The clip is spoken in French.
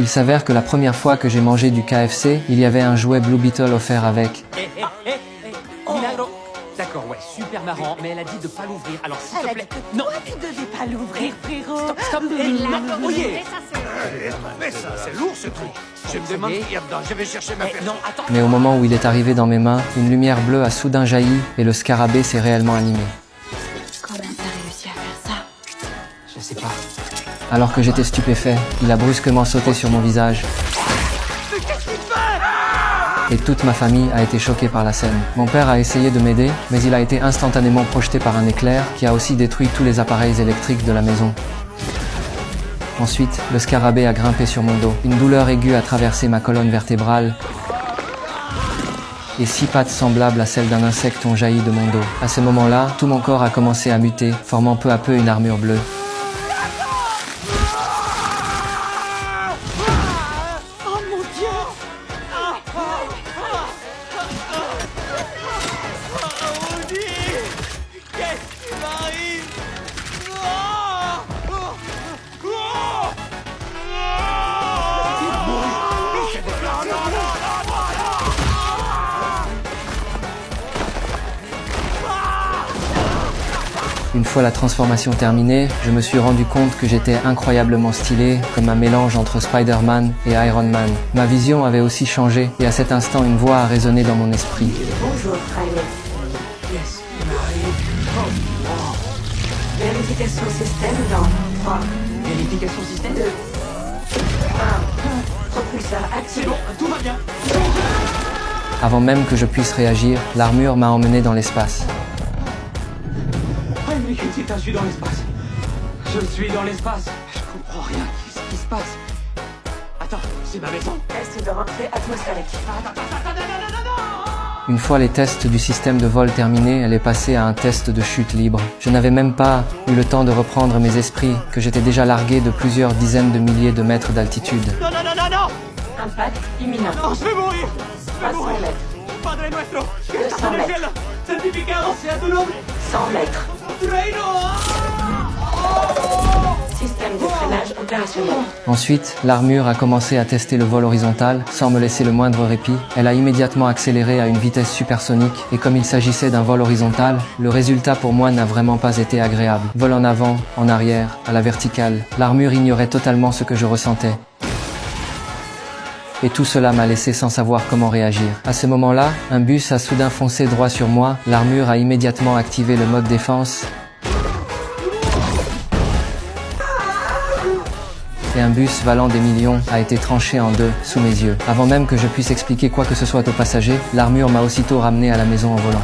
Il s'avère que la première fois que j'ai mangé du KFC, il y avait un jouet Blue Beetle offert avec. Milagro. D'accord, ouais, super marrant, mais elle a dit de pas l'ouvrir, alors s'il te plaît... Non, tu devais pas l'ouvrir, frérot. Stop, non, oyez. Mais ça, c'est lourd ce truc. Je me demande ce qu'il y a dedans. Je vais chercher ma personne. Non, attends. Mais au moment où il est arrivé dans mes mains, une lumière bleue a soudain jailli et le scarabée s'est réellement animé. Comment t'as réussi à faire ça? Je sais pas. Alors que j'étais stupéfait, il a brusquement sauté sur mon visage. Et toute ma famille a été choquée par la scène. Mon père a essayé de m'aider, mais il a été instantanément projeté par un éclair qui a aussi détruit tous les appareils électriques de la maison. Ensuite, le scarabée a grimpé sur mon dos. Une douleur aiguë a traversé ma colonne vertébrale et 6 pattes semblables à celles d'un insecte ont jailli de mon dos. À ce moment-là, tout mon corps a commencé à muter, formant peu à peu une armure bleue. Une fois la transformation terminée, je me suis rendu compte que j'étais incroyablement stylé, comme un mélange entre Spider-Man et Iron Man. Ma vision avait aussi changé, et à cet instant, une voix a résonné dans mon esprit. Bonjour, Riley. Yes, Vérification système dans 3, vérification système. 2, 1. Propulseur activé. C'est bon, tout va bien. Avant même que je puisse réagir, l'armure m'a emmené dans l'espace. Ah, mais putain, je suis dans l'espace. Je suis dans l'espace. Je comprends rien. Qu'est-ce qui se passe? Attends, c'est ma maison. Test de rentrée atmosphérique. Une fois les tests du système de vol terminés, elle est passée à un test de chute libre. Je n'avais même pas eu le temps de reprendre mes esprits, que j'étais déjà largué de plusieurs dizaines de milliers de mètres d'altitude. Non, non, non, non, non. Impact imminent. Non, je vais mourir. 300 mètres. Padre nuestro, que 200 estás en el mètres. cielo, santificado sea tu nombre. 100 mètres. Reino. Système de freinage opérationnel. Ensuite, l'armure a commencé à tester le vol horizontal, sans me laisser le moindre répit. Elle a immédiatement accéléré à une vitesse supersonique, et comme il s'agissait d'un vol horizontal, le résultat pour moi n'a vraiment pas été agréable. Vol en avant, en arrière, à la verticale, l'armure ignorait totalement ce que je ressentais. Et tout cela m'a laissé sans savoir comment réagir. À ce moment-là, un bus a soudain foncé droit sur moi, l'armure a immédiatement activé le mode défense, et un bus valant des millions a été tranché en deux sous mes yeux. Avant même que je puisse expliquer quoi que ce soit aux passagers, l'armure m'a aussitôt ramené à la maison en volant.